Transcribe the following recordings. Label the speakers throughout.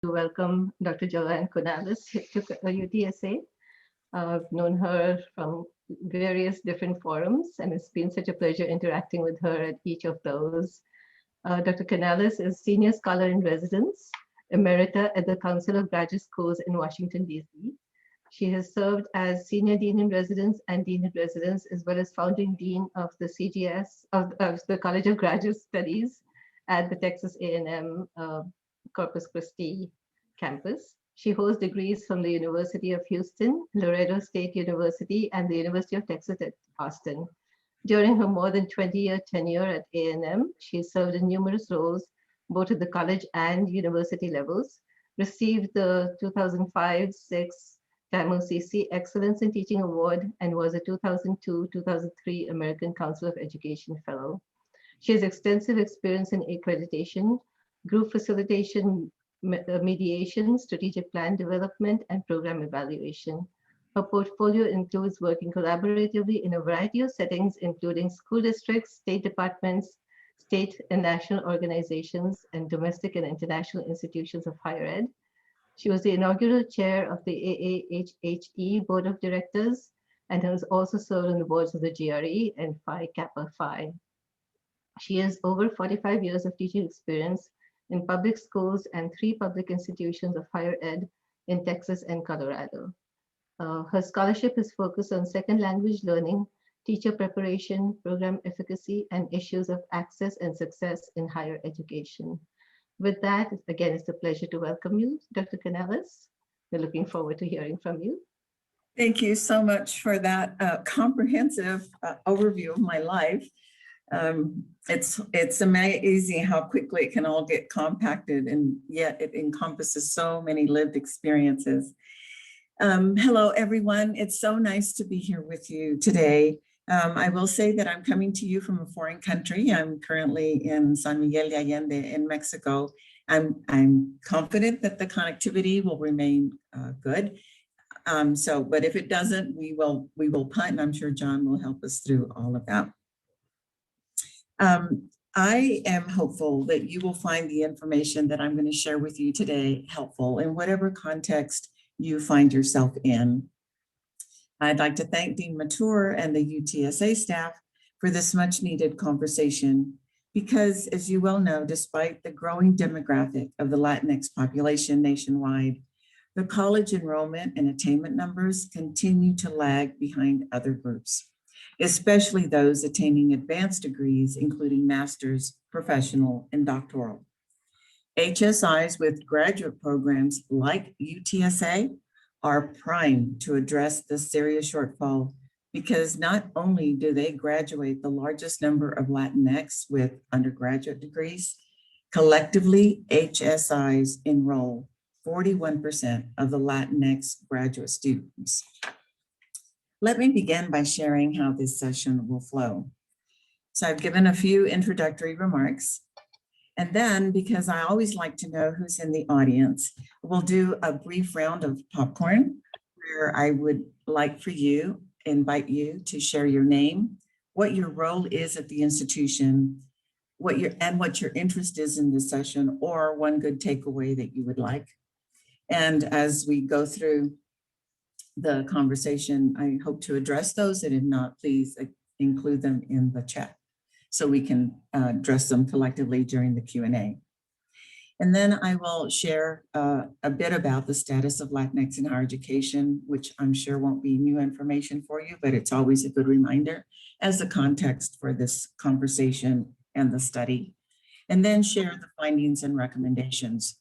Speaker 1: to welcome Dr. JoAnn Canales to UTSA. I've known her from various different forums, and it's been such a pleasure interacting with her at each of those. Dr. Canales is Senior Scholar in Residence, Emerita at the Council of Graduate Schools in Washington, D.C. She has served as Senior Dean in Residence and Dean in Residence, as well as Founding Dean of the CGS, of the College of Graduate Studies at the Texas A&M Corpus Christi campus. She holds degrees from the University of Houston, Laredo State University, and the University of Texas at Austin. During her more than 20-year tenure at A&M, she served in numerous roles, both at the college and university levels, received the 2005-06 TAMOCC Excellence in Teaching Award, and was a 2002-2003 American Council of Education Fellow. She has extensive experience in accreditation, group facilitation, mediation, strategic plan development, and program evaluation. Her portfolio includes working collaboratively in a variety of settings, including school districts, state departments, state and national organizations, and domestic and international institutions of higher ed. She was the inaugural chair of the AAHHE Board of Directors and has also served on the boards of the GRE and Phi Kappa Phi. She has over 45 years of teaching experience in public schools and 3 public institutions of higher ed in Texas and Colorado. Her scholarship is focused on second language learning, teacher preparation, program efficacy, and issues of access and success in higher education. With that, again, it's a pleasure to welcome you, Dr. Canales. We're looking forward to hearing from you.
Speaker 2: Thank you so much for that comprehensive overview of my life. It's amazing how quickly it can all get compacted, and yet it encompasses so many lived experiences. Hello, everyone. It's so nice to be here with you today. I will say that I'm coming to you from a foreign country. I'm currently in San Miguel de Allende in Mexico. I'm confident that the connectivity will remain good. But if it doesn't, we will punt, and I'm sure John will help us through all of that. I am hopeful that you will find the information that I'm going to share with you today helpful in whatever context you find yourself in. I'd like to thank Dean Matur and the UTSA staff for this much needed conversation, because as you well know, despite the growing demographic of the Latinx population nationwide, the college enrollment and attainment numbers continue to lag behind other groups, especially those attaining advanced degrees, including master's, professional, and doctoral. HSIs with graduate programs like UTSA are primed to address this serious shortfall, because not only do they graduate the largest number of Latinx with undergraduate degrees, collectively HSIs enroll 41% of the Latinx graduate students. Let me begin by sharing how this session will flow. So I've given a few introductory remarks, and then, because I always like to know who's in the audience, we'll do a brief round of popcorn where I would like for you, invite you to share your name, what your role is at the institution, what your interest is in this session, or one good takeaway that you would like. And as we go through the conversation, I hope to address those, and if not, please include them in the chat so we can address them collectively during the Q&A. And then I will share a bit about the status of Latinx in higher education, which I'm sure won't be new information for you, but it's always a good reminder as the context for this conversation and the study. And then share the findings and recommendations,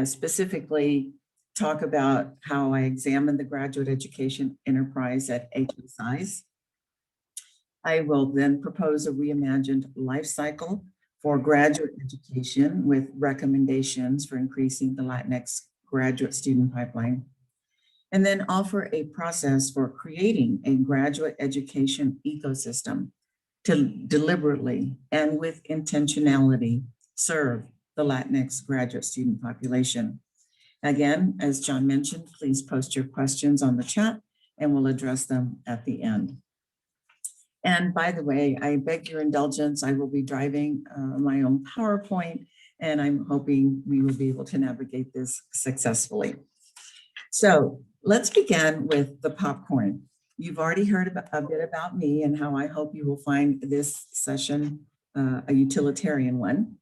Speaker 2: specifically talk about how I examine the graduate education enterprise at HSIs. I will then propose a reimagined life cycle for graduate education with recommendations for increasing the Latinx graduate student pipeline, and then offer a process for creating a graduate education ecosystem to deliberately and with intentionality serve the Latinx graduate student population. Again, as John mentioned, please post your questions on the chat and we'll address them at the end. And by the way, I beg your indulgence, I will be driving my own PowerPoint. and I'm hoping we will be able to navigate this successfully. So let's begin with the popcorn. You've already heard a bit about me and how I hope you will find this session a utilitarian one.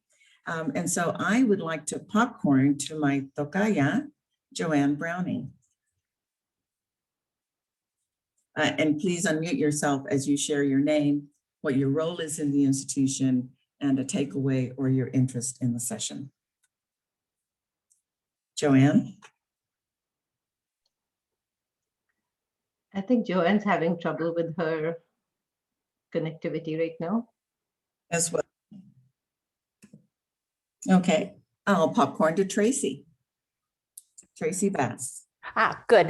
Speaker 2: And so I would like to popcorn to my tocaya, JoAnn Browning. And please unmute yourself as you share your name, what your role is in the institution, and a takeaway or your interest in the session. JoAnn?
Speaker 1: I think JoAnn's having trouble with her connectivity right now.
Speaker 2: As well. Okay, I'll popcorn to Tracy. Tracy Bass.
Speaker 3: Good.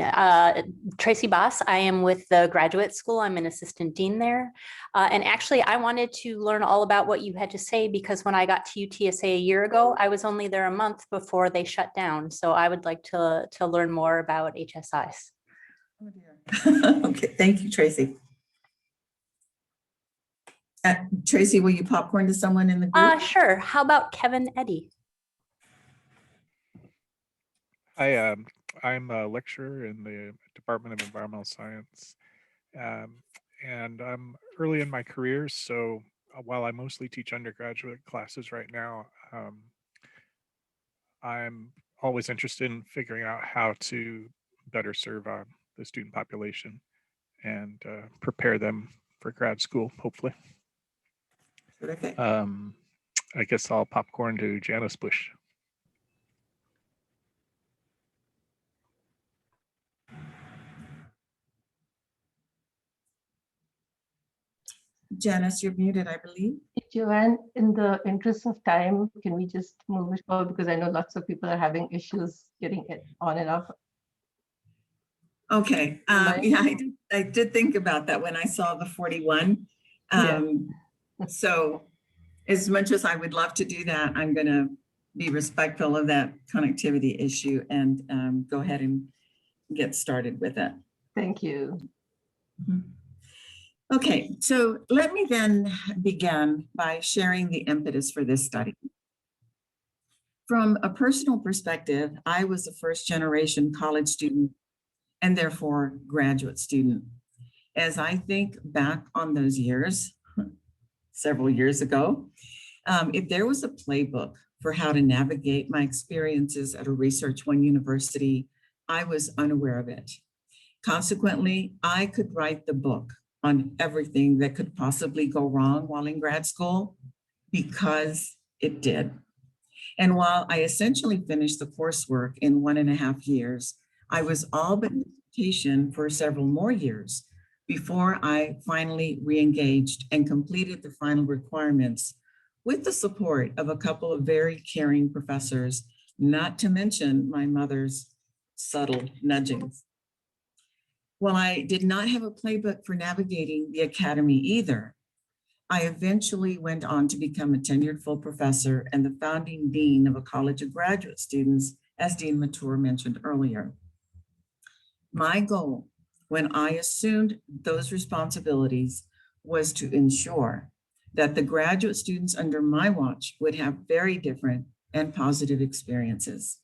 Speaker 3: Tracy Bass. I am with the graduate school. I'm an assistant dean there. And actually, I wanted to learn all about what you had to say because when I got to UTSA a year ago, I was only there a month before they shut down. So I would like to learn more about HSIs.
Speaker 2: Oh dear. Okay, thank you, Tracy. Tracy, will you popcorn to someone in the group?
Speaker 3: Sure. How about Kevin Eddy?
Speaker 4: Hi, I'm a lecturer in the Department of Environmental Science, and I'm early in my career, so while I mostly teach undergraduate classes right now, I'm always interested in figuring out how to better serve the student population and prepare them for grad school, hopefully.
Speaker 2: Terrific.
Speaker 4: I guess I'll popcorn to Janice Bush.
Speaker 2: Janice, you're muted, I believe.
Speaker 1: JoAnn, in the interest of time, can we just move it forward? Because I know lots of people are having issues getting it on and off.
Speaker 2: Okay, yeah, I did think about that when I saw the 41. So as much as I would love to do that, I'm going to be respectful of that connectivity issue and go ahead and get started with it.
Speaker 1: Thank you.
Speaker 2: Okay, so let me then begin by sharing the impetus for this study. From a personal perspective, I was a first-generation college student and therefore graduate student. As I think back on those years, several years ago, if there was a playbook for how to navigate my experiences at a Research One university, I was unaware of it. Consequently, I could write the book on everything that could possibly go wrong while in grad school because it did. And while I essentially finished the coursework in 1.5 years, I was all but in dissertation for several more years before I finally re-engaged and completed the final requirements with the support of a couple of very caring professors, not to mention my mother's subtle nudgings. While I did not have a playbook for navigating the academy either, I eventually went on to become a tenured full professor and the founding dean of a college of graduate students, as Dean Matur mentioned earlier. My goal when I assumed those responsibilities was to ensure that the graduate students under my watch would have very different and positive experiences.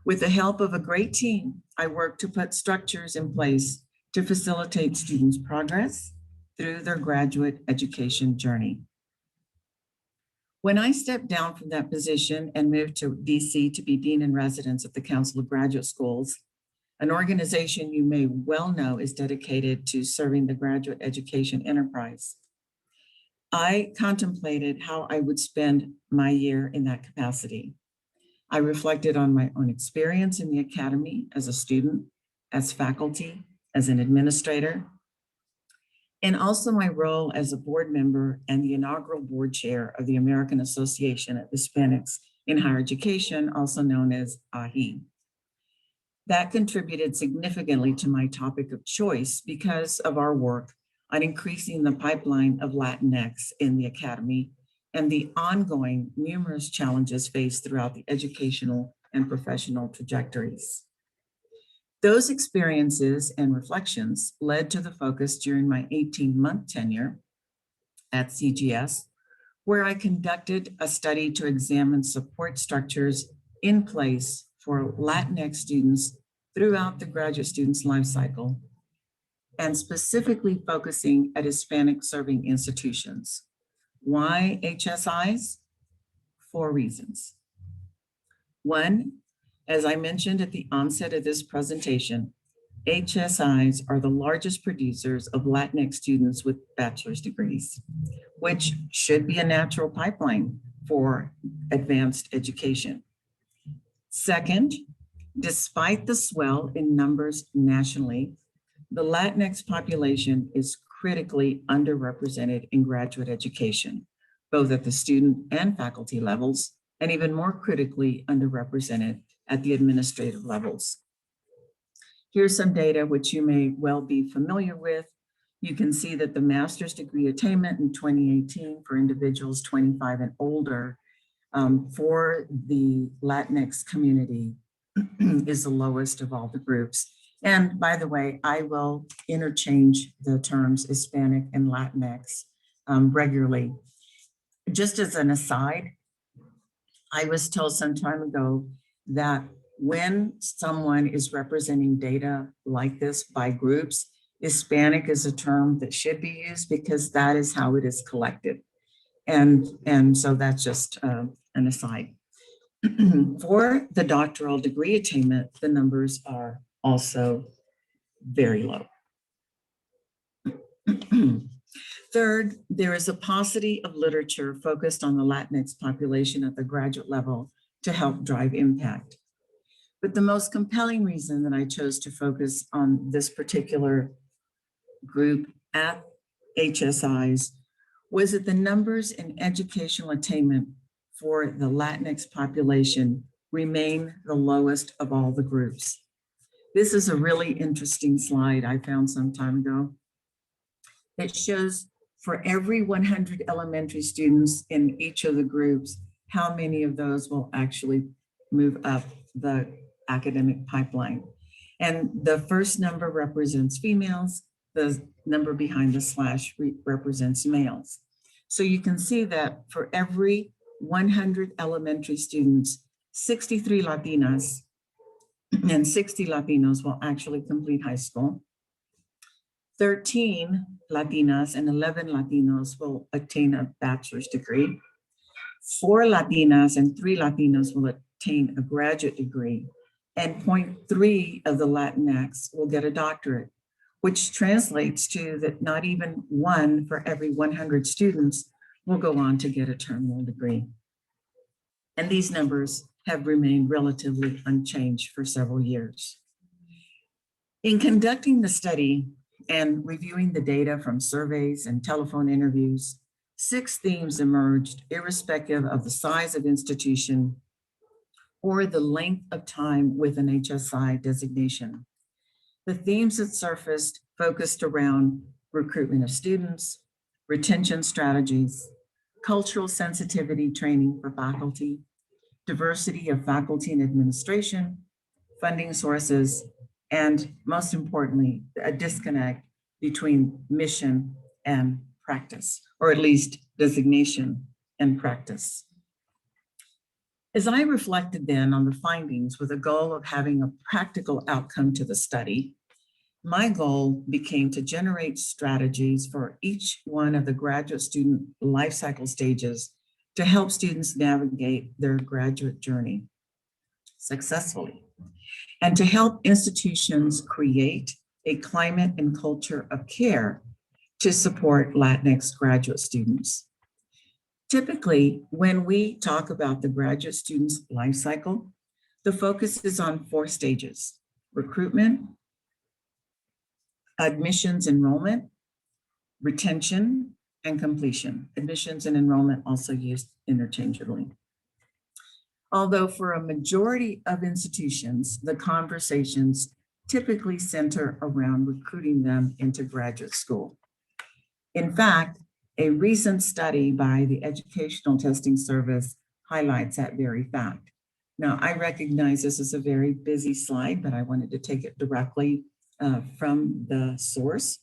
Speaker 2: With the help of a great team, I worked to put structures in place to facilitate students' progress through their graduate education journey. When I stepped down from that position and moved to DC to be Dean in Residence at the Council of Graduate Schools, an organization you may well know is dedicated to serving the graduate education enterprise, I contemplated how I would spend my year in that capacity. I reflected on my own experience in the academy as a student, as faculty, as an administrator, and also my role as a board member and the inaugural board chair of the American Association of Hispanics in Higher Education, also known as AHI. That contributed significantly to my topic of choice because of our work on increasing the pipeline of Latinx in the academy and the ongoing numerous challenges faced throughout the educational and professional trajectories. Those experiences and reflections led to the focus during my 18-month tenure at CGS, where I conducted a study to examine support structures in place for Latinx students throughout the graduate student's life cycle, and specifically focusing at Hispanic serving institutions. Why HSIs? 4 reasons. 1, as I mentioned at the onset of this presentation, HSIs are the largest producers of Latinx students with bachelor's degrees, which should be a natural pipeline for advanced education. Second, despite the swell in numbers nationally, the Latinx population is critically underrepresented in graduate education, both at the student and faculty levels, and even more critically underrepresented at the administrative levels. Here's some data which you may well be familiar with. You can see that the master's degree attainment in 2018 for individuals 25 and older for the Latinx community is the lowest of all the groups. And by the way, I will interchange the terms Hispanic and Latinx regularly. Just as an aside, I was told some time ago that when someone is representing data like this by groups, Hispanic is a term that should be used because that is how it is collected. And so that's just an aside. For the doctoral degree attainment, the numbers are also very low. Third, there is a paucity of literature focused on the Latinx population at the graduate level to help drive impact. But the most compelling reason that I chose to focus on this particular group at HSIs was that the numbers in educational attainment for the Latinx population remain the lowest of all the groups. This is a really interesting slide I found some time ago. It shows for every 100 elementary students in each of the groups, how many of those will actually move up the academic pipeline. And the first number represents females, the number behind the slash represents males. So you can see that for every 100 elementary students, 63 Latinas and 60 Latinos will actually complete high school. 13 Latinas and 11 Latinos will attain a bachelor's degree. 4 Latinas and 3 Latinos will attain a graduate degree. And 0.3 of the Latinx will get a doctorate, which translates to that not even 1 for every 100 students will go on to get a terminal degree. And these numbers have remained relatively unchanged for several years. In conducting the study and reviewing the data from surveys and telephone interviews, 6 themes emerged irrespective of the size of institution or the length of time with an HSI designation. The themes that surfaced focused around recruitment of students, retention strategies, cultural sensitivity training for faculty, diversity of faculty and administration, funding sources, and most importantly, a disconnect between mission and practice, or at least designation and practice. As I reflected then on the findings with a goal of having a practical outcome to the study, my goal became to generate strategies for each one of the graduate student life cycle stages to help students navigate their graduate journey successfully, and to help institutions create a climate and culture of care to support Latinx graduate students. Typically, when we talk about the graduate student's life cycle, the focus is on 4 stages: recruitment, admissions, enrollment, retention, and completion. Admissions and enrollment also used interchangeably. Although for a majority of institutions, the conversations typically center around recruiting them into graduate school. In fact, a recent study by the Educational Testing Service highlights that very fact. Now, I recognize this is a very busy slide, but I wanted to take it directly from the source.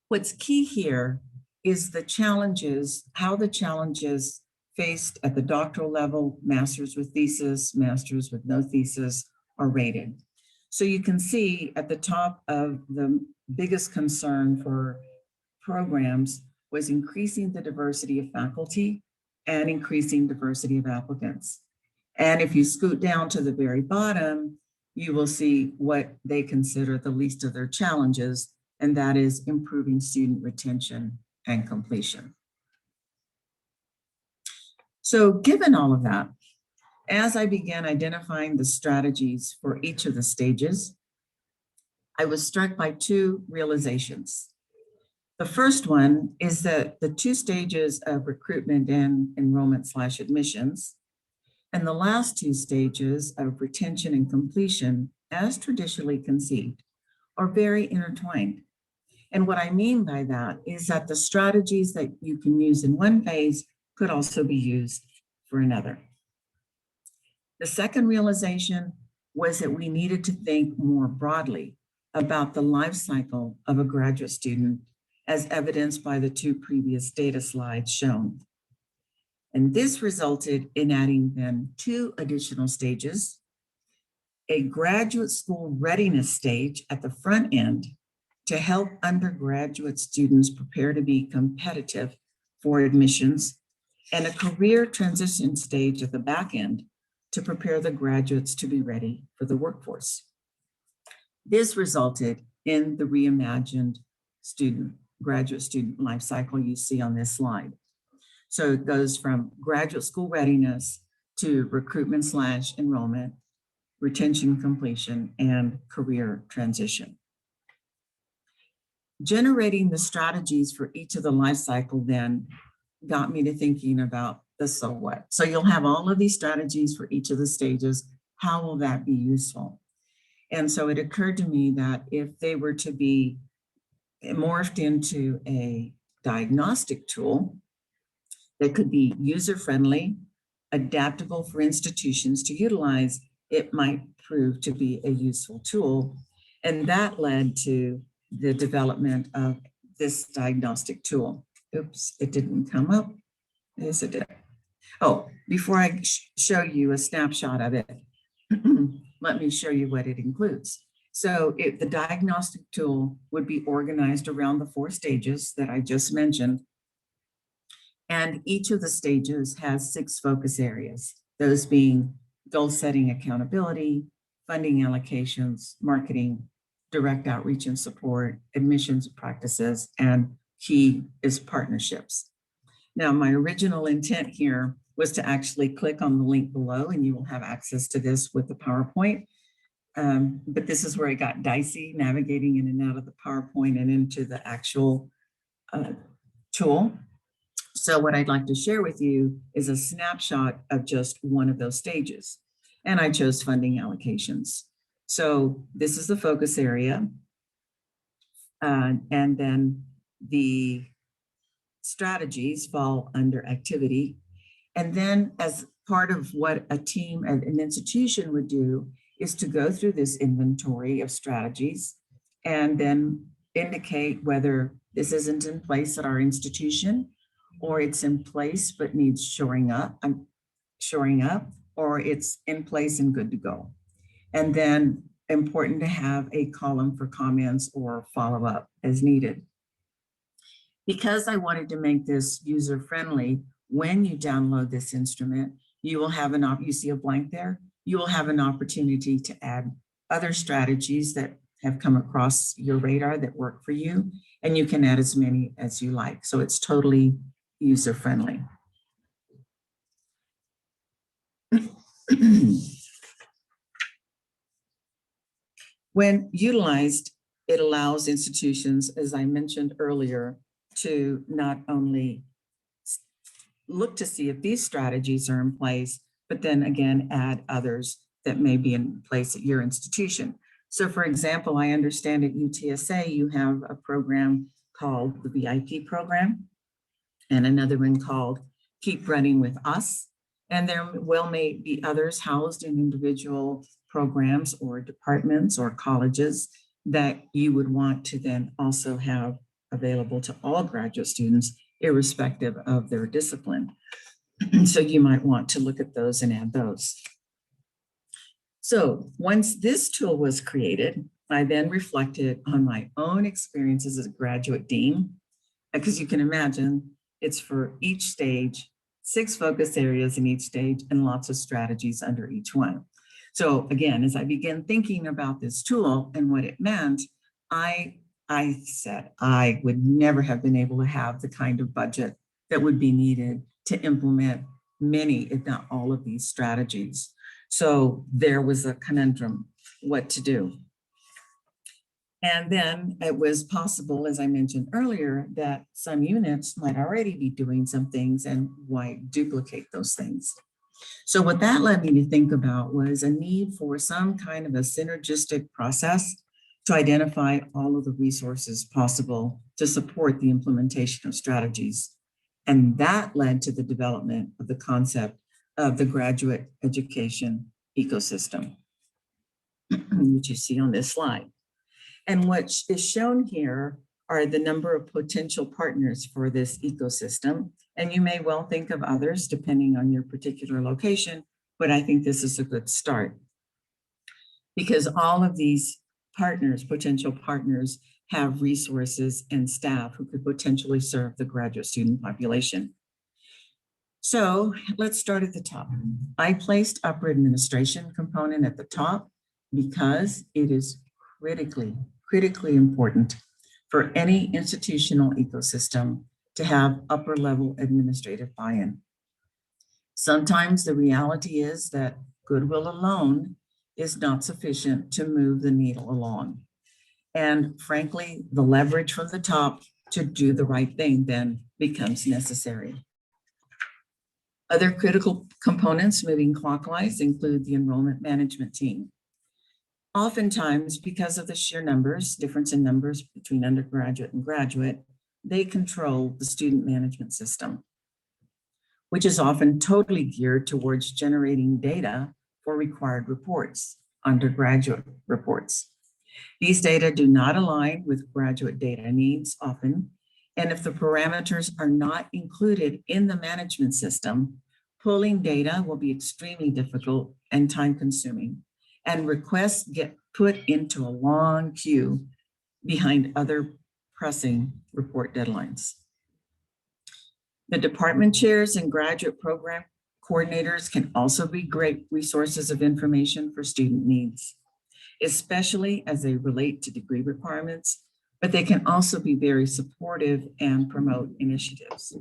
Speaker 2: What's key here is the challenges, how the challenges faced at the doctoral level, master's with thesis, master's with no thesis, are rated. So you can see at the top of the biggest concern for programs was increasing the diversity of faculty and increasing diversity of applicants. And if you scoot down to the very bottom, you will see what they consider the least of their challenges, and that is improving student retention and completion. So given all of that, as I began identifying the strategies for each of the stages, I was struck by two realizations. The first one is that the two stages of recruitment and enrollment/admissions, and the last two stages of retention and completion, as traditionally conceived, are very intertwined. And what I mean by that is that the strategies that you can use in one phase could also be used for another. The second realization was that we needed to think more broadly about the life cycle of a graduate student, as evidenced by the two previous data slides shown. And this resulted in adding then two additional stages, a graduate school readiness stage at the front end to help undergraduate students prepare to be competitive for admissions, and a career transition stage at the back end to prepare the graduates to be ready for the workforce. This resulted in the reimagined graduate student life cycle you see on this slide. So it goes from graduate school readiness to recruitment/enrollment, retention completion, and career transition. Generating the strategies for each of the life cycle then got me to thinking about the so what. So you'll have all of these strategies for each of the stages. How will that be useful? And so it occurred to me that if they were to be morphed into a diagnostic tool that could be user-friendly, adaptable for institutions to utilize, it might prove to be a useful tool. And that led to the development of this diagnostic tool. Oops, it didn't come up. Yes, it did. Oh, before I show you a snapshot of it, let me show you what it includes. So the diagnostic tool would be organized around the 4 stages that I just mentioned. And each of the stages has 6 focus areas, those being goal setting, accountability, funding allocations, marketing, direct outreach and support, admissions practices, and key is partnerships. Now, my original intent here was to actually click on the link below, and you will have access to this with the PowerPoint. But this is where it got dicey, navigating in and out of the PowerPoint and into the actual tool. So what I'd like to share with you is a snapshot of just one of those stages. And I chose funding allocations. So this is the focus area. And then the strategies fall under activity. And then as part of what a team at an institution would do is to go through this inventory of strategies and then indicate whether this isn't in place at our institution, or it's in place but needs shoring up, or it's in place and good to go. And then important to have a column for comments or follow-up as needed. Because I wanted to make this user-friendly, when you download this instrument, you will have you see a blank there, you will have an opportunity to add other strategies that have come across your radar that work for you, and you can add as many as you like. So it's totally user-friendly. When utilized, it allows institutions, as I mentioned earlier, to not only look to see if these strategies are in place, but then again, add others that may be in place at your institution. So for example, I understand at UTSA, you have a program called the VIP program and another one called Keep Running with Us. And there may be others housed in individual programs or departments or colleges that you would want to then also have available to all graduate students, irrespective of their discipline. So you might want to look at those and add those. So once this tool was created, I then reflected on my own experiences as a graduate dean, because you can imagine it's for each stage, 6 focus areas in each stage, and lots of strategies under each one. So again, as I began thinking about this tool and what it meant, I said I would never have been able to have the kind of budget that would be needed to implement many, if not all, of these strategies. So there was a conundrum, what to do. And then it was possible, as I mentioned earlier, that some units might already be doing some things, and why duplicate those things? So what that led me to think about was a need for some kind of a synergistic process to identify all of the resources possible to support the implementation of strategies. And that led to the development of the concept of the graduate education ecosystem, which you see on this slide. And what is shown here are the number of potential partners for this ecosystem. And you may well think of others depending on your particular location, but I think this is a good start, because all of these partners, potential partners, have resources and staff who could potentially serve the graduate student population. So let's start at the top. I placed upper administration component at the top because it is critically important for any institutional ecosystem to have upper level administrative buy-in. Sometimes the reality is that goodwill alone is not sufficient to move the needle along. And frankly, the leverage from the top to do the right thing then becomes necessary. Other critical components moving clockwise include the enrollment management team. Oftentimes, because of the sheer numbers, difference in numbers between undergraduate and graduate, they control the student management system, which is often totally geared towards generating data for required reports, undergraduate reports. These data do not align with graduate data needs often, and if the parameters are not included in the management system, pulling data will be extremely difficult and time-consuming, and requests get put into a long queue behind other pressing report deadlines. The department chairs and graduate program coordinators can also be great resources of information for student needs, especially as they relate to degree requirements, but they can also be very supportive and promote initiatives.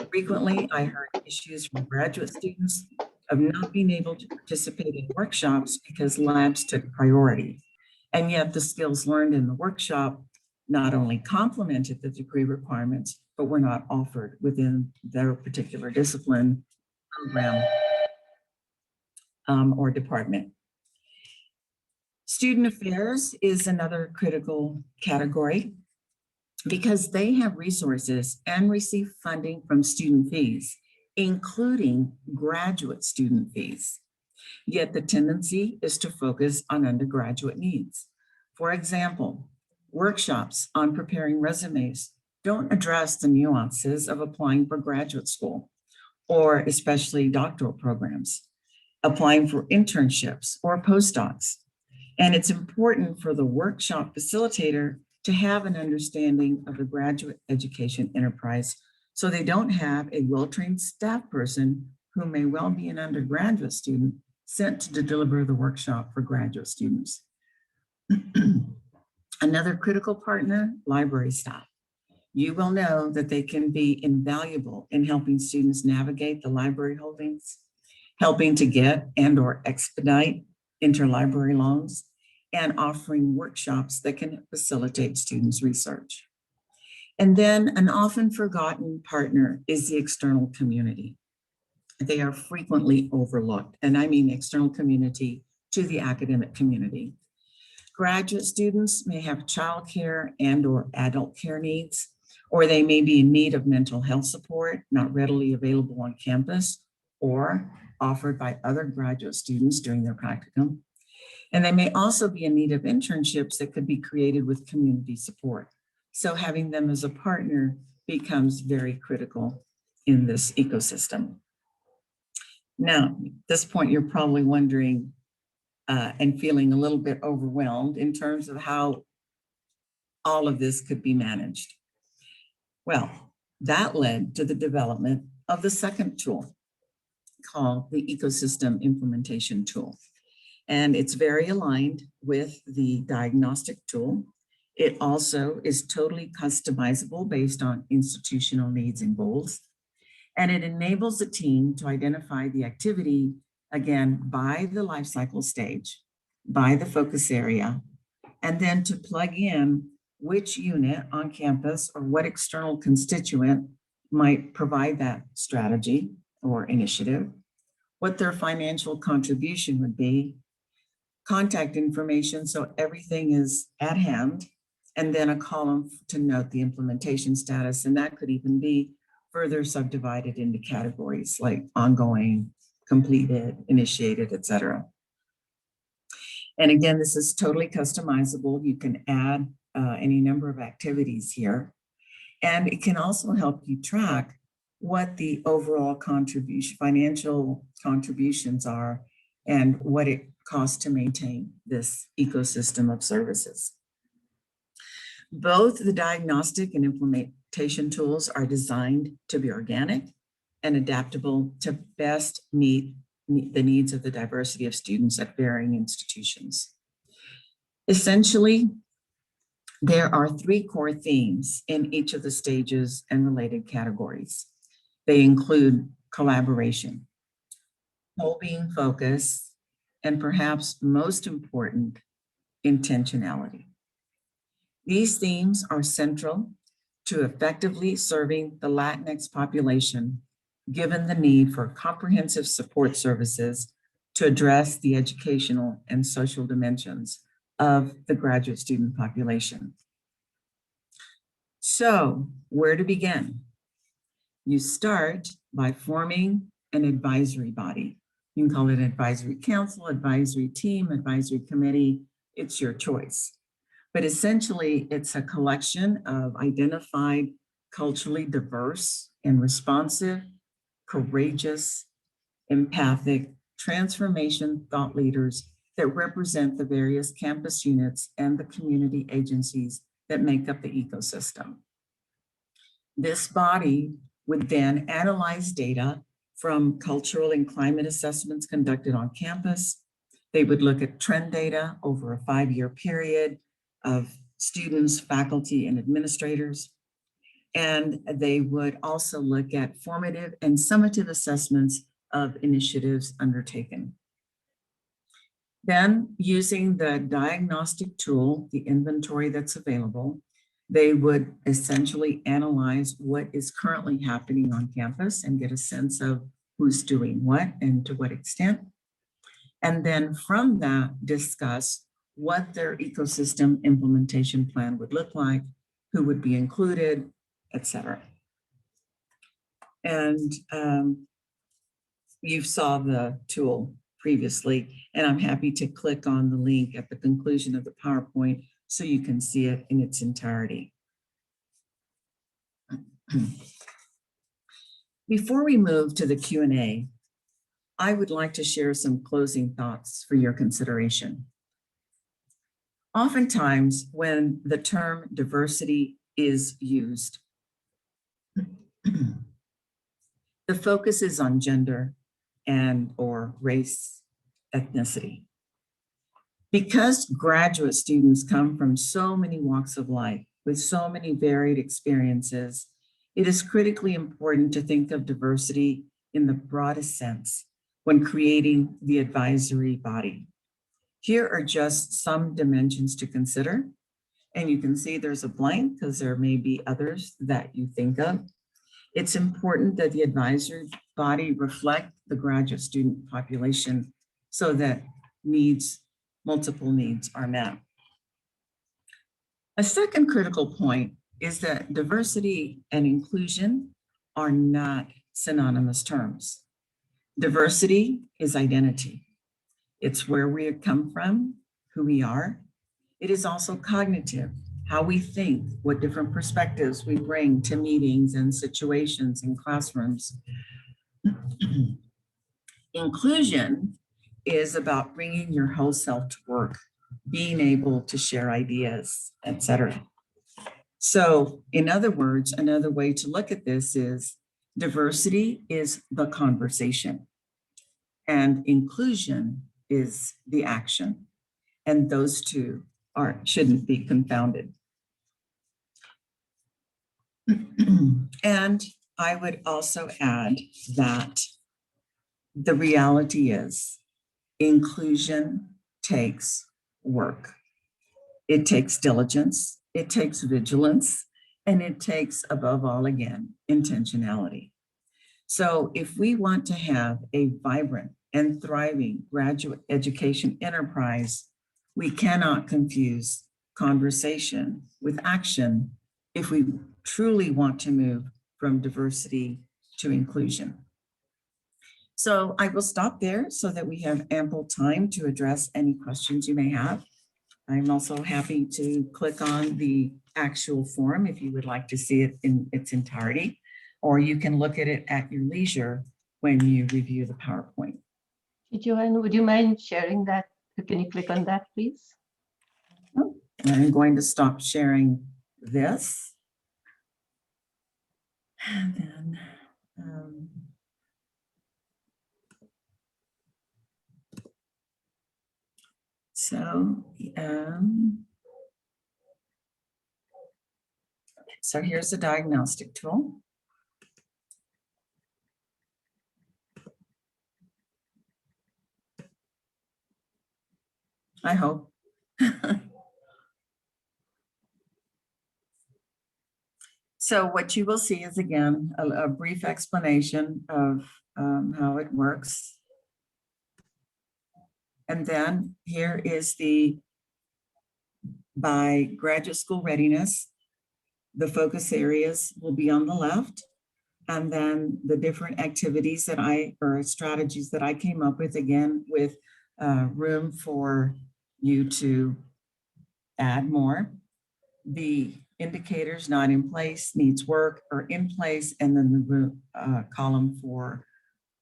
Speaker 2: Frequently, I heard issues from graduate students of not being able to participate in workshops because labs took priority. And yet the skills learned in the workshop not only complemented the degree requirements, but were not offered within their particular discipline, program, or department. Student affairs is another critical category because they have resources and receive funding from student fees, including graduate student fees. Yet the tendency is to focus on undergraduate needs. For example, workshops on preparing resumes don't address the nuances of applying for graduate school, or especially doctoral programs, applying for internships or postdocs. And it's important for the workshop facilitator to have an understanding of the graduate education enterprise, so they don't have a well-trained staff person who may well be an undergraduate student sent to deliver the workshop for graduate students. Another critical partner, library staff. You will know that they can be invaluable in helping students navigate the library holdings, helping to get and/or expedite interlibrary loans, and offering workshops that can facilitate students' research. And then an often forgotten partner is the external community. They are frequently overlooked, and I mean external community to the academic community. Graduate students may have childcare and/or adult care needs, or they may be in need of mental health support, not readily available on campus, or offered by other graduate students during their practicum. And they may also be in need of internships that could be created with community support. So having them as a partner becomes very critical in this ecosystem. Now, at this point, you're probably wondering and feeling a little bit overwhelmed in terms of how all of this could be managed. Well, that led to the development of the second tool called the Ecosystem Implementation Tool. And it's very aligned with the Diagnostic Tool. It also is totally customizable based on institutional needs and goals. And it enables the team to identify the activity, again, by the life cycle stage, by the focus area, and then to plug in which unit on campus or what external constituent might provide that strategy or initiative, what their financial contribution would be, contact information so everything is at hand, and then a column to note the implementation status. And that could even be further subdivided into categories like ongoing, completed, initiated, et cetera. And again, this is totally customizable. You can add any number of activities here. And it can also help you track what the overall contribution, financial contributions are and what it costs to maintain this ecosystem of services. Both the diagnostic and implementation tools are designed to be organic and adaptable to best meet the needs of the diversity of students at varying institutions. Essentially, there are three core themes in each of the stages and related categories. They include collaboration, whole-being focus, and perhaps most important, intentionality. These themes are central to effectively serving the Latinx population, given the need for comprehensive support services to address the educational and social dimensions of the graduate student population. So, where to begin? You start by forming an advisory body. You can call it an advisory council, advisory team, advisory committee. It's your choice. But essentially, it's a collection of identified, culturally diverse and responsive, courageous, empathic, transformation thought leaders that represent the various campus units and the community agencies that make up the ecosystem. This body would then analyze data from cultural and climate assessments conducted on campus. They would look at trend data over a 5-year period of students, faculty, and administrators. And they would also look at formative and summative assessments of initiatives undertaken. Then, using the diagnostic tool, the inventory that's available, they would essentially analyze what is currently happening on campus and get a sense of who's doing what and to what extent. And then from that, discuss what their ecosystem implementation plan would look like, who would be included, et cetera. And you saw the tool previously, and I'm happy to click on the link at the conclusion of the PowerPoint so you can see it in its entirety. Before we move to the Q&A, I would like to share some closing thoughts for your consideration. Oftentimes, when the term diversity is used, the focus is on gender and or race, ethnicity. Because graduate students come from so many walks of life with so many varied experiences, it is critically important to think of diversity in the broadest sense when creating the advisory body. Here are just some dimensions to consider. And you can see there's a blank because there may be others that you think of. It's important that the advisory body reflect the graduate student population so that multiple needs are met. A second critical point is that diversity and inclusion are not synonymous terms. Diversity is identity. It's where we have come from, who we are. It is also cognitive, how we think, what different perspectives we bring to meetings and situations in classrooms. Inclusion is about bringing your whole self to work, being able to share ideas, etc. So in other words, another way to look at this is diversity is the conversation and inclusion is the action. And those two shouldn't be confounded. And I would also add that the reality is inclusion takes work. It takes diligence, it takes vigilance, and it takes, above all, again, intentionality. So if we want to have a vibrant and thriving graduate education enterprise, we cannot confuse conversation with action if we truly want to move from diversity to inclusion. So I will stop there so that we have ample time to address any questions you may have. I'm also happy to click on the actual form if you would like to see it in its entirety, or you can look at it at your leisure when you review the PowerPoint.
Speaker 1: JoAnn, would you mind sharing that? Can you click on that, please?
Speaker 2: I'm going to stop sharing this. And then, so here's the diagnostic tool. I hope. So what you will see is, again, a brief explanation of how it works. And then here is the, by graduate school readiness, the focus areas will be on the left. And then the different activities that or strategies that I came up with, again, with room for you to add more. The indicators not in place, needs work, are in place, and then the column for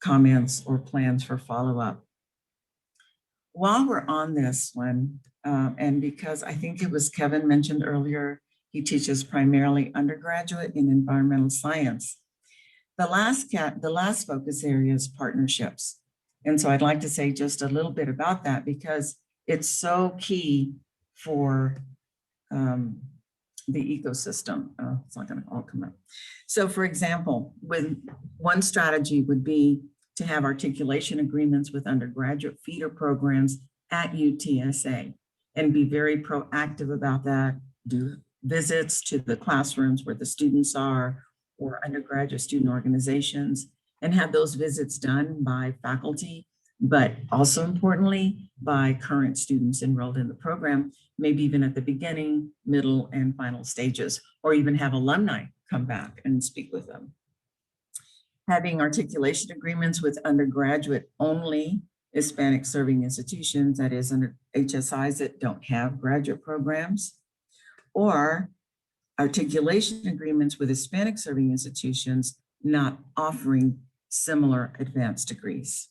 Speaker 2: comments or plans for follow-up. While we're on this one, and because I think it was Kevin mentioned earlier, he teaches primarily undergraduate in environmental science. The last focus area is partnerships. And so I'd like to say just a little bit about that because it's so key for the ecosystem. It's not going to all come up. So for example, one strategy would be to have articulation agreements with undergraduate feeder programs at UTSA and be very proactive about that, do visits to the classrooms where the students are or undergraduate student organizations, and have those visits done by faculty, but also importantly, by current students enrolled in the program, maybe even at the beginning, middle, and final stages, or even have alumni come back and speak with them. Having articulation agreements with undergraduate only Hispanic serving institutions, that is under HSIs that don't have graduate programs, or articulation agreements with Hispanic serving institutions not offering similar advanced degrees.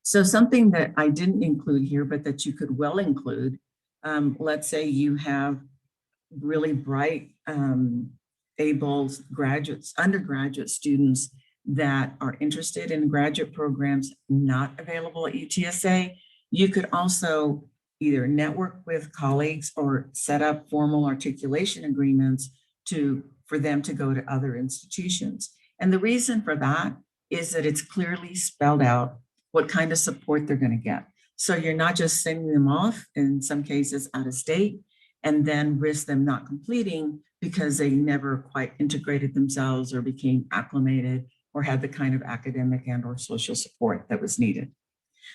Speaker 2: So something that I didn't include here, but that you could well include, let's say you have really bright, able graduates, undergraduate students that are interested in graduate programs not available at UTSA. You could also either network with colleagues or set up formal articulation agreements for them to go to other institutions. And the reason for that is that it's clearly spelled out what kind of support they're going to get. So you're not just sending them off, in some cases out of state, and then risk them not completing because they never quite integrated themselves or became acclimated or had the kind of academic and or social support that was needed.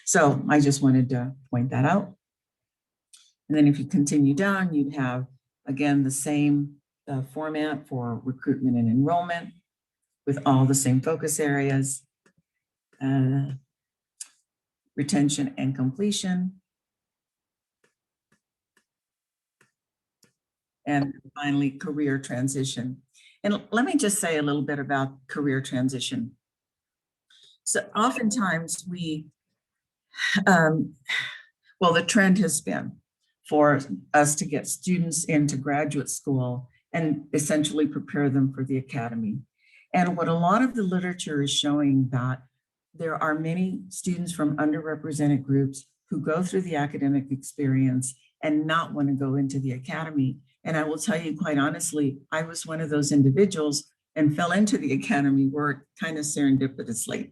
Speaker 2: So I just wanted to point that out. And then if you continue down, you'd have, again, the same format for recruitment and enrollment with all the same focus areas, retention and completion, And finally, career transition. And let me just say a little bit about career transition. So oftentimes well, the trend has been for us to get students into graduate school and essentially prepare them for the academy. And what a lot of the literature is showing that there are many students from underrepresented groups who go through the academic experience and not want to go into the academy. And I will tell you quite honestly, I was one of those individuals and fell into the academy work kind of serendipitously.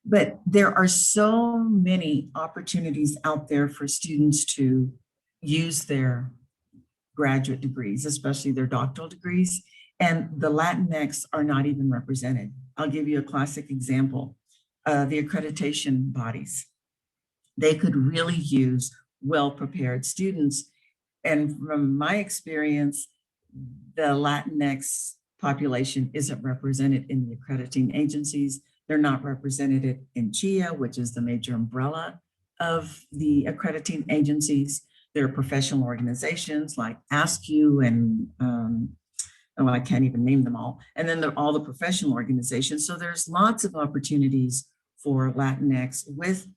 Speaker 2: But there are so many opportunities out there for students to use their graduate degrees, especially their doctoral degrees, and the Latinx are not even represented. I'll give you a classic example. The accreditation bodies. They could really use well-prepared students. And from my experience, the Latinx population isn't represented in the accrediting agencies. They're not represented in GIA, which is the major umbrella of the accrediting agencies. There are professional organizations like ASCU and oh, I can't even name them all. And then there are all the professional organizations. So there's lots of opportunities for Latinx with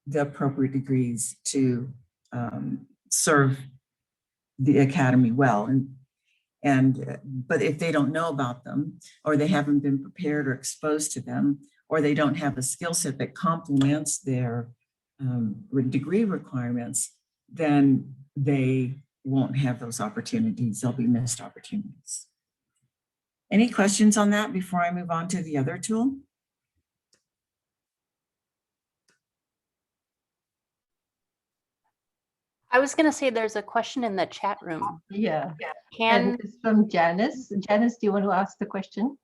Speaker 2: the appropriate degrees to serve the academy well. But if they don't know about them, or they haven't been prepared or exposed to them, or they don't have a skill set that complements their degree requirements, then they won't have those opportunities. They'll be missed opportunities. Any questions on that before I move on to the other tool?
Speaker 3: I was going to say there's a question in the chat room.
Speaker 1: Yeah.
Speaker 3: Can
Speaker 1: And it's from Janice. Janice, do you want to ask the question?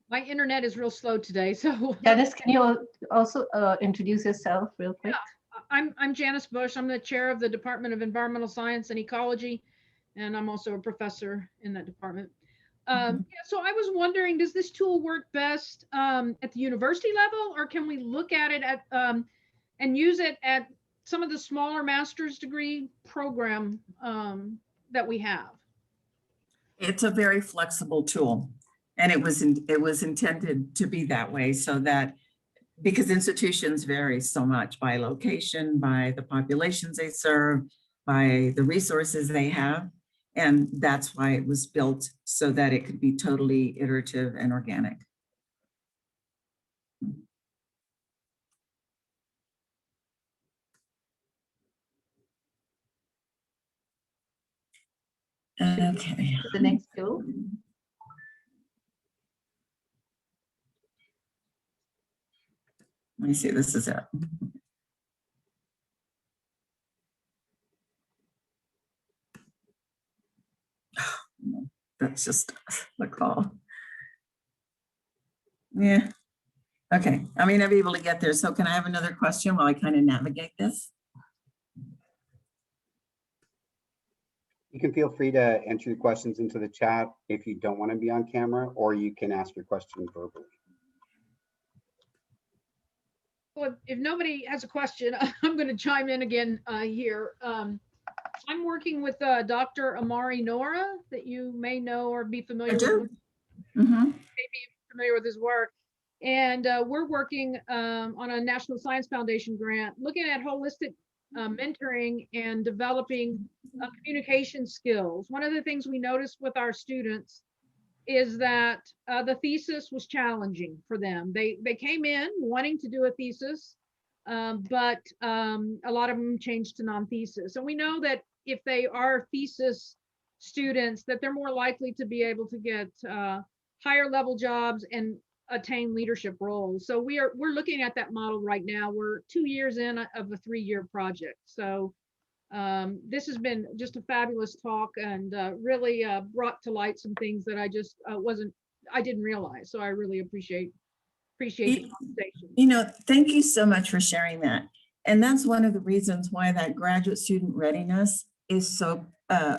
Speaker 5: My internet is real slow today, so.
Speaker 1: Janice, can you also introduce yourself real quick?
Speaker 5: I'm Janice Bush. I'm the chair of the Department of Environmental Science and Ecology, and I'm also a professor in that department. Yeah, so I was wondering, does this tool work best at the university level, or can we look at it at and use it at some of the smaller master's degree program that we have?
Speaker 2: It's a very flexible tool, and it was intended to be that way, so that because institutions vary so much by location, by the populations they serve, by the resources they have. And that's why it was built, so that it could be totally iterative and organic. Okay.
Speaker 1: The next tool.
Speaker 2: Let me see, this is it. That's just the call. Yeah. Okay, I may not be able to get there. So can I have another question while I kind of navigate this?
Speaker 6: You can feel free to enter your questions into the chat if you don't want to be on camera, or you can ask your question verbally.
Speaker 5: Well, if nobody has a question, I'm going to chime in again here. I'm working with Dr. Amari Nora, that you may know or be familiar with. Maybe familiar with his work. And we're working on a National Science Foundation grant, looking at holistic mentoring and developing communication skills. One of the things we noticed with our students is that the thesis was challenging for them. They came in wanting to do a thesis, but a lot of them changed to non-thesis. And we know that if they are thesis students, that they're more likely to be able to get higher level jobs and attain leadership roles. So we're looking at that model right now. We're 2 years in of a 3-year project. So this has been just a fabulous talk, and really brought to light some things that I just I didn't realize. So I really appreciate the conversation.
Speaker 2: You know, thank you so much for sharing that. And that's one of the reasons why that graduate student readiness is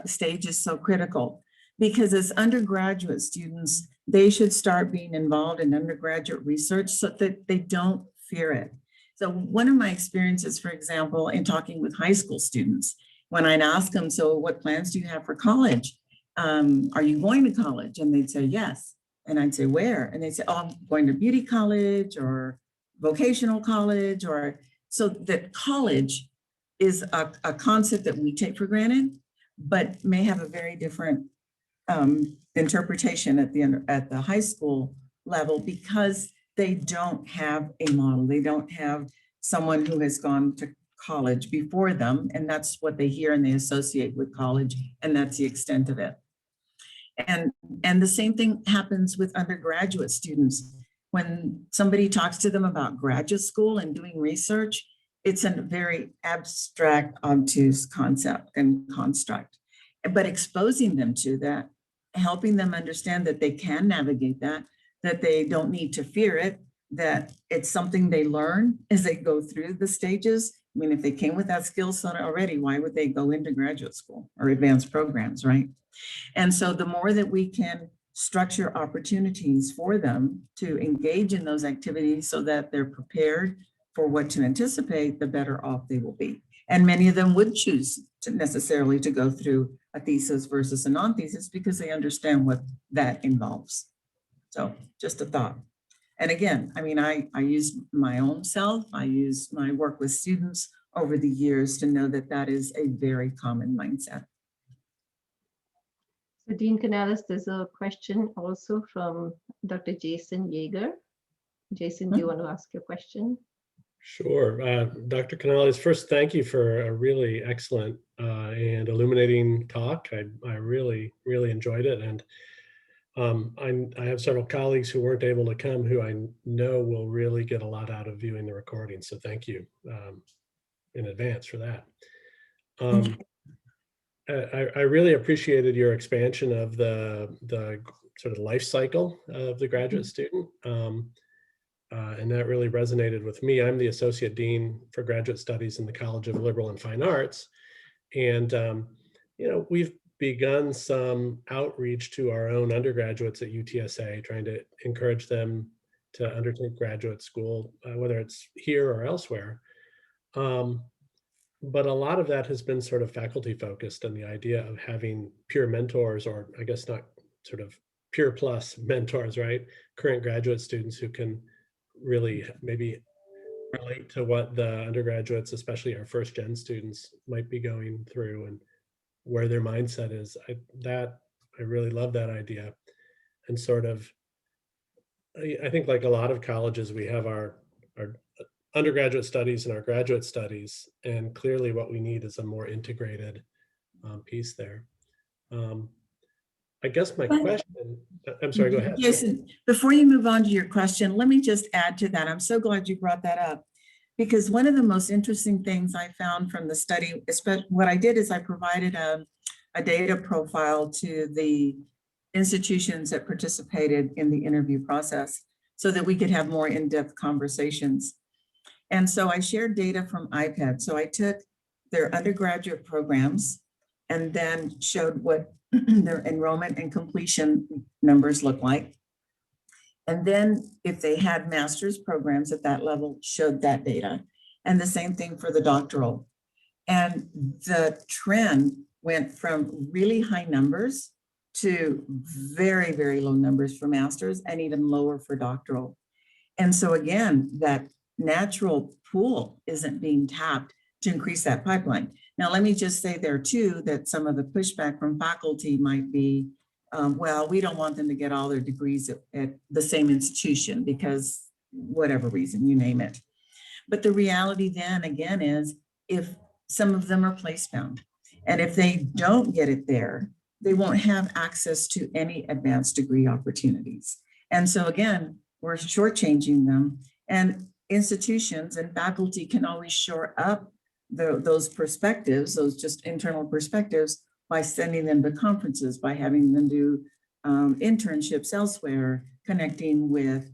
Speaker 2: stage is so critical, because as undergraduate students, they should start being involved in undergraduate research so that they don't fear it. So one of my experiences, for example, in talking with high school students, when I'd ask them, so what plans do you have for college? Are you going to college? And they'd say, yes. And I'd say, where? And they'd say, oh, I'm going to beauty college or vocational college. Or so that college is a concept that we take for granted, but may have a very different interpretation at the high school level, because they don't have a model. They don't have someone who has gone to college before them, and that's what they hear and they associate with college, and that's the extent of it. And the same thing happens with undergraduate students. When somebody talks to them about graduate school and doing research, it's a very abstract, obtuse concept and construct. But exposing them to that, helping them understand that they can navigate that they don't need to fear it, that it's something they learn as they go through the stages. I mean, if they came with that skill set already, why would they go into graduate school or advanced programs, right? And so the more that we can structure opportunities for them to engage in those activities so that they're prepared for what to anticipate, the better off they will be. And many of them would choose to necessarily to go through a thesis versus a non-thesis because they understand what that involves. So just a thought. And again, I mean, I use my own self, I use my work with students over the years to know that that is a very common mindset.
Speaker 1: So Dean Canales, there's a question also from Dr. Jason Yeager. Jason, do you want to ask your question?
Speaker 7: Sure. Dr. Canales, first, thank you for a really excellent and illuminating talk. I really, really enjoyed it. And I have several colleagues who weren't able to come who I know will really get a lot out of viewing the recording. So thank you in advance for that. I really appreciated your expansion of the sort of life cycle of the graduate student. And that really resonated with me. I'm the Associate Dean for Graduate Studies in the College of Liberal and Fine Arts. And, you know, we've begun some outreach to our own undergraduates at UTSA, trying to encourage them to undertake graduate school, whether it's here or elsewhere. But a lot of that has been sort of faculty focused, and the idea of having peer mentors, or I guess not sort of peer plus mentors, right? Current graduate students who can really maybe relate to what the undergraduates, especially our first gen students, might be going through and where their mindset is. I really love that idea. And sort of, I think like a lot of colleges, we have our undergraduate studies and our graduate studies, and clearly what we need is a more integrated piece there. I guess my question, I'm sorry, go ahead.
Speaker 2: Jason, before you move on to your question, let me just add to that. I'm so glad you brought that up, because one of the most interesting things I found from the study, what I did is I provided a data profile to the institutions that participated in the interview process so that we could have more in-depth conversations. And so I shared data from iPad. So I took their undergraduate programs and then showed what their enrollment and completion numbers look like. And then if they had master's programs at that level, showed that data. And the same thing for the doctoral. And the trend went from really high numbers to very, very low numbers for masters and even lower for doctoral. And so again, that natural pool isn't being tapped to increase that pipeline. Now, let me just say there too, that some of the pushback from faculty might be, well, we don't want them to get all their degrees at the same institution because whatever reason, you name it. But the reality then again is, if some of them are place-bound, and if they don't get it there, they won't have access to any advanced degree opportunities. And so again, we're shortchanging them, and institutions and faculty can always shore up those perspectives, those just internal perspectives, by sending them to conferences, by having them do internships elsewhere, connecting with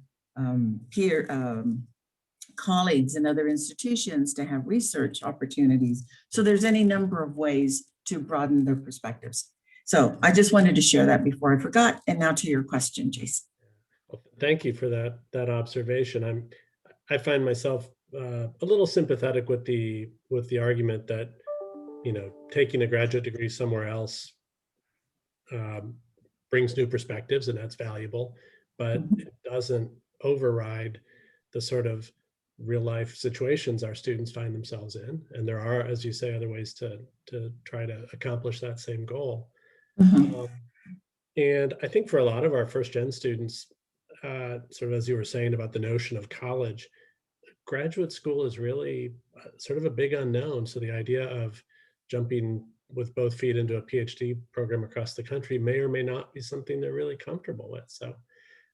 Speaker 2: peer colleagues in other institutions to have research opportunities. So there's any number of ways to broaden their perspectives. So I just wanted to share that before I forgot. And now to your question, Jason.
Speaker 7: Well, thank you for that observation. I find myself a little sympathetic with the argument that, you know, taking a graduate degree somewhere else brings new perspectives, and that's valuable, but it doesn't override the sort of real life situations our students find themselves in. And there are, as you say, other ways to try to accomplish that same goal. And I think for a lot of our first gen students, sort of as you were saying about the notion of college, graduate school is really sort of a big unknown. So the idea of jumping with both feet into a PhD program across the country may or may not be something they're really comfortable with. So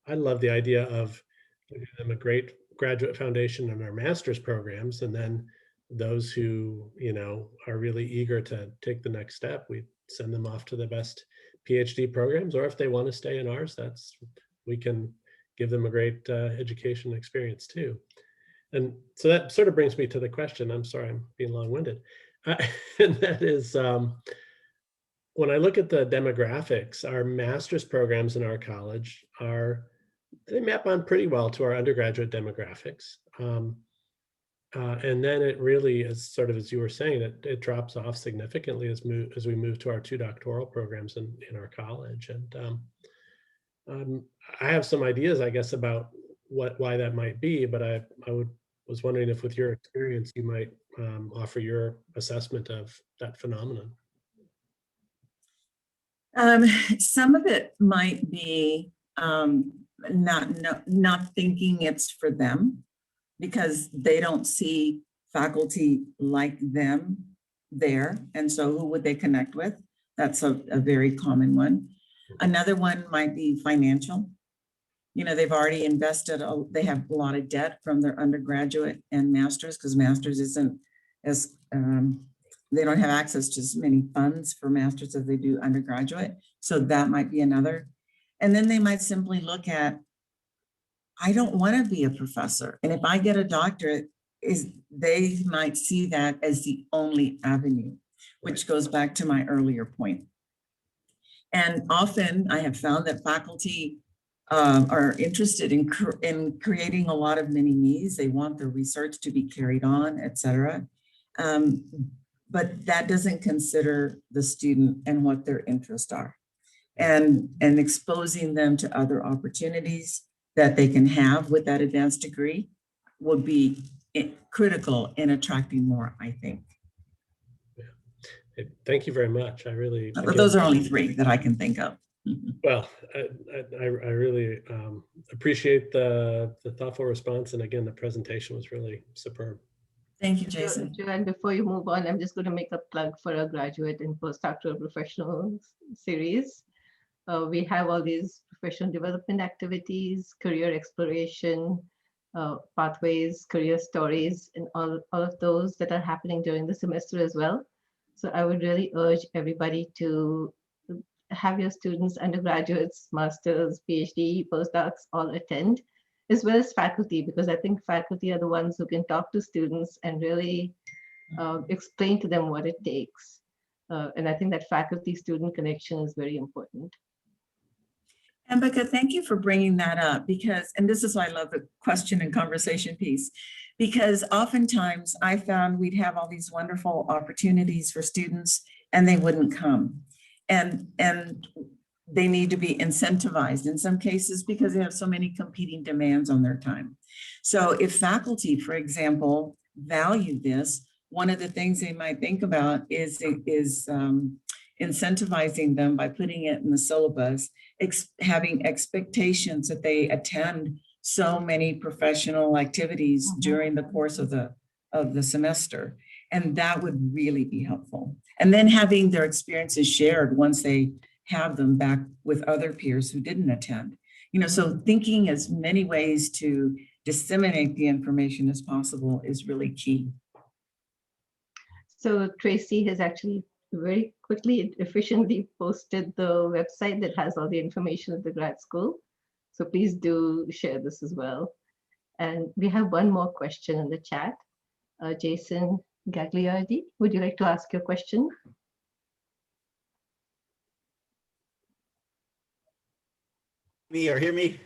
Speaker 7: I love the idea of giving them a great graduate foundation in our master's programs, and then those who, you know, are really eager to take the next step, we send them off to the best PhD programs, or if they want to stay in ours, we can give them a great education experience too. And so that sort of brings me to the question. I'm sorry, I'm being long-winded. And that is, when I look at the demographics, our master's programs in our college they map on pretty well to our undergraduate demographics. And then it really is sort of, as you were saying, it drops off significantly as we move to our 2 doctoral programs in our college. And I have some ideas, I guess, about why that might be, but I was wondering if with your experience, you might offer your assessment of that phenomenon.
Speaker 2: Some of it might be not thinking it's for them, because they don't see faculty like them there. And so who would they connect with? That's a very common one. Another one might be financial. You know, they've already invested, they have a lot of debt from their undergraduate and master's, because master's isn't as, they don't have access to as many funds for master's as they do undergraduate. So that might be another. And then they might simply look at, I don't want to be a professor. And if I get a doctorate, they might see that as the only avenue, which goes back to my earlier point. And often I have found that faculty are interested in creating a lot of mini-me's. They want their research to be carried on, et cetera. But that doesn't consider the student and what their interests are, and exposing them to other opportunities that they can have with that advanced degree would be critical in attracting more, I think.
Speaker 7: Yeah. Thank you very much. I really,
Speaker 2: but those are only 3 that I can think of.
Speaker 7: Well, I really appreciate the thoughtful response. And again, the presentation was really superb.
Speaker 2: Thank you, Jason.
Speaker 1: JoAnn, before you move on, I'm just going to make a plug for a graduate and postdoctoral professional series. We have all these professional development activities, career exploration, pathways, career stories, and all of those that are happening during the semester as well. So I would really urge everybody to have your students, undergraduates, masters, PhD, postdocs, all attend, as well as faculty, because I think faculty are the ones who can talk to students and really explain to them what it takes. And I think that faculty-student connection is very important.
Speaker 2: And Becca, thank you for bringing that up, because, and this is why I love the question and conversation piece, because oftentimes I found we'd have all these wonderful opportunities for students and they wouldn't come. And they need to be incentivized in some cases because they have so many competing demands on their time. So if faculty, for example, value this, one of the things they might think about is incentivizing them by putting it in the syllabus, having expectations that they attend so many professional activities during the course of the semester. And that would really be helpful. And then having their experiences shared once they have them back with other peers who didn't attend. You know, so thinking as many ways to disseminate the information as possible is really key.
Speaker 1: So Tracy has actually very quickly, efficiently posted the website that has all the information of the grad school. So please do share this as well. And we have one more question in the chat. Jason Gagliardi, would you like to ask your question?
Speaker 8: Me or hear me?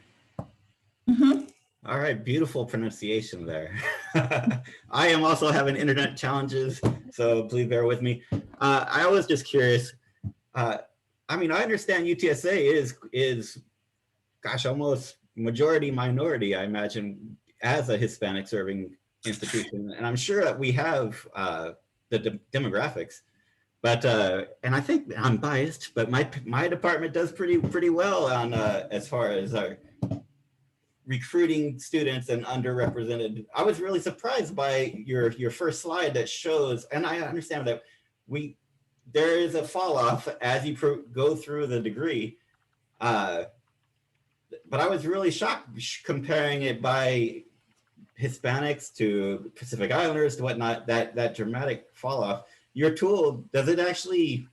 Speaker 2: Mm-hmm.
Speaker 8: All right, beautiful pronunciation there. I am also having internet challenges, so please bear with me. I was just curious. I mean, I understand UTSA is, gosh, almost majority minority, I imagine, as a Hispanic serving institution, and I'm sure that we have the demographics. But and I think I'm biased, but my department does pretty well on as far as our recruiting students and underrepresented. I was really surprised by your first slide that shows, and I understand that there is a fall off as you go through the degree, but I was really shocked comparing it by Hispanics to Pacific Islanders to whatnot, that dramatic fall off. Your tool, does it actually,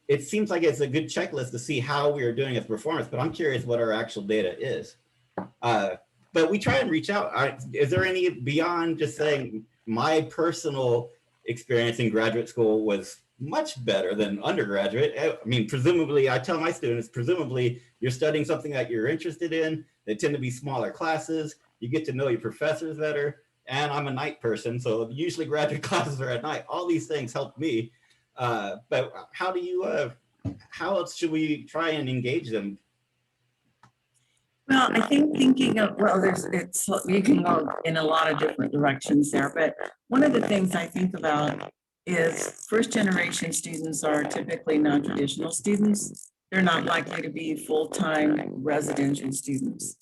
Speaker 8: it seems like it's a good checklist to see how we are doing as performance, but I'm curious what our actual data is. But we try and reach out. Is there any, beyond just saying my personal experience in graduate school was much better than undergraduate? I mean, presumably, I tell my students, presumably you're studying something that you're interested in. They tend to be smaller classes. You get to know your professors better. And I'm a night person, so usually graduate classes are at night. All these things help me. But how do you, how else should we try and engage them?
Speaker 2: Well, I think thinking of, well, you can go in a lot of different directions there, but one of the things I think about is first generation students are typically non-traditional students. They're not likely to be full-time residential students.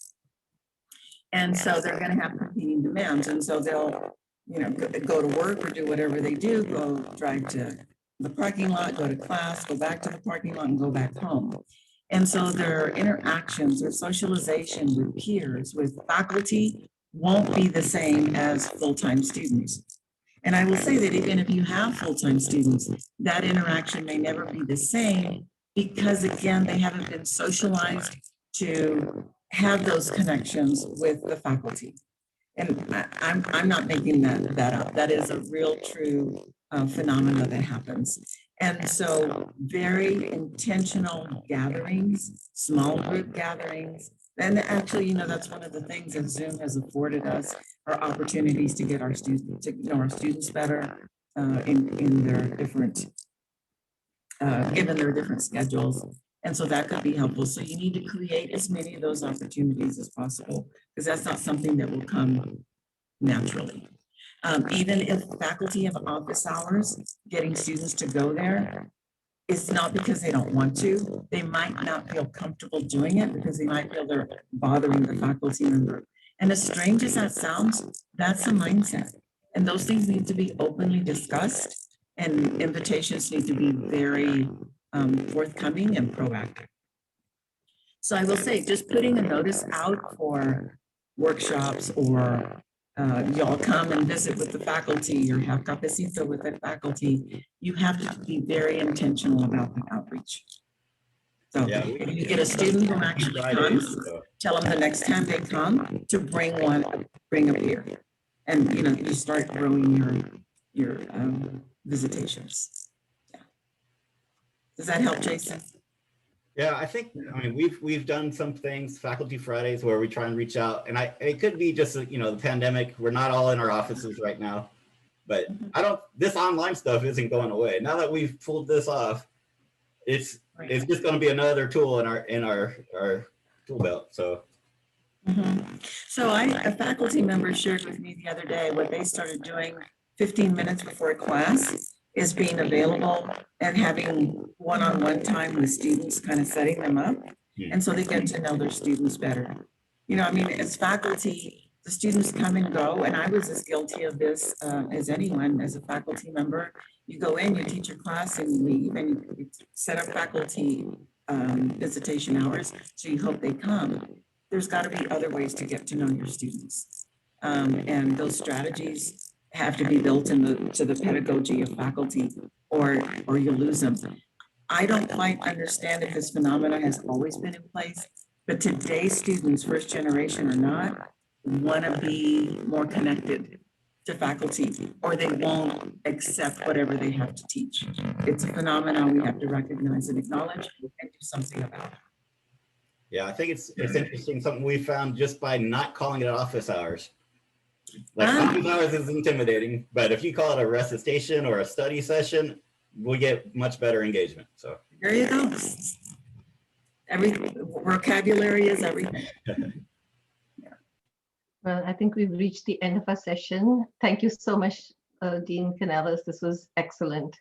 Speaker 2: And so they're going to have competing demands. And so they'll, go to work or do whatever they do, go drive to the parking lot, go to class, go back to the parking lot and go back home. And so their interactions, their socialization with peers, with faculty won't be the same as full-time students. And I will say that even if you have full-time students, that interaction may never be the same because, again, they haven't been socialized to have those connections with the faculty. And I'm not making that up. That is a real, true phenomena that happens. And so very intentional gatherings, small group gatherings. And actually, that's one of the things that Zoom has afforded us are opportunities to get our students, to know our students better in their different, given their different schedules. And so that could be helpful. So you need to create as many of those opportunities as possible, because that's not something that will come naturally. Even if faculty have office hours, getting students to go there is not because they don't want to. They might not feel comfortable doing it because they might feel they're bothering the faculty member. And as strange as that sounds, that's a mindset. And those things need to be openly discussed, and invitations need to be very forthcoming and proactive. So I will say, just putting a notice out for workshops or y'all come and visit with the faculty or have cafecito with the faculty, you have to be very intentional about the outreach. So if you get a student who actually comes, tell them the next time they come to bring a peer. And you start growing your visitations. Yeah. Does that help, Jason?
Speaker 8: Yeah, I mean, we've done some things, Faculty Fridays, where we try and reach out, and it could be just, the pandemic. We're not all in our offices right now, but this online stuff isn't going away. Now that we've pulled this off, it's just going to be another tool in our tool belt. So.
Speaker 2: Mm-hmm. So a faculty member shared with me the other day what they started doing 15 minutes before class is being available and having one-on-one time with students, kind of setting them up. And so they get to know their students better. As faculty, the students come and go, and I was as guilty of this as anyone as a faculty member. You go in, you teach your class and you leave, and you set up faculty visitation hours, so you hope they come. There's got to be other ways to get to know your students. And those strategies have to be built into the pedagogy of faculty, or you lose them. I don't quite understand if this phenomena has always been in place, but today's students, first generation or not, want to be more connected to faculty, or they won't accept whatever they have to teach. It's a phenomenon we have to recognize and acknowledge and do something about.
Speaker 8: Yeah, I think it's interesting, something we found just by not calling it office hours. Like office hours is intimidating, but if you call it a recitation or a study session, we get much better engagement. So
Speaker 2: There you go. Every vocabulary is everything.
Speaker 1: Well, I think we've reached the end of our session. Thank you so much, Dean Canales. This was excellent.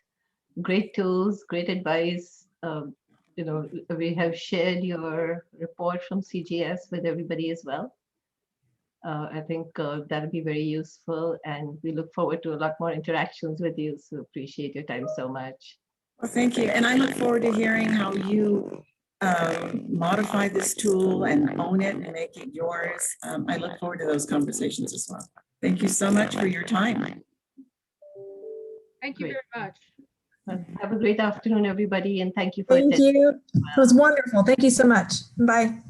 Speaker 1: Great tools, great advice. You know, we have shared your report from CGS with everybody as well. I think that'll be very useful, and we look forward to a lot more interactions with you. So appreciate your time so much.
Speaker 2: Well, thank you. And I look forward to hearing how you modify this tool and own it and make it yours. I look forward to those conversations as well. Thank you so much for your time.
Speaker 5: Thank you
Speaker 1: Great.
Speaker 5: very much.
Speaker 1: Have a great afternoon, everybody, and thank you for
Speaker 9: Thank
Speaker 1: attending.
Speaker 9: you. It was wonderful. Thank you so much. Bye.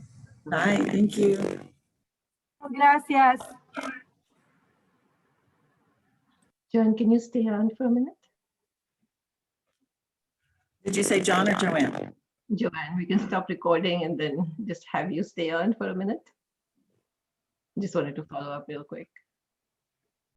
Speaker 2: Bye. Thank you.
Speaker 9: Gracias.
Speaker 1: JoAnn, can you stay on for a minute?
Speaker 2: Did you say John or JoAnn?
Speaker 1: JoAnn, we can stop recording and then just have you stay on for a minute. Just wanted to follow up real quick.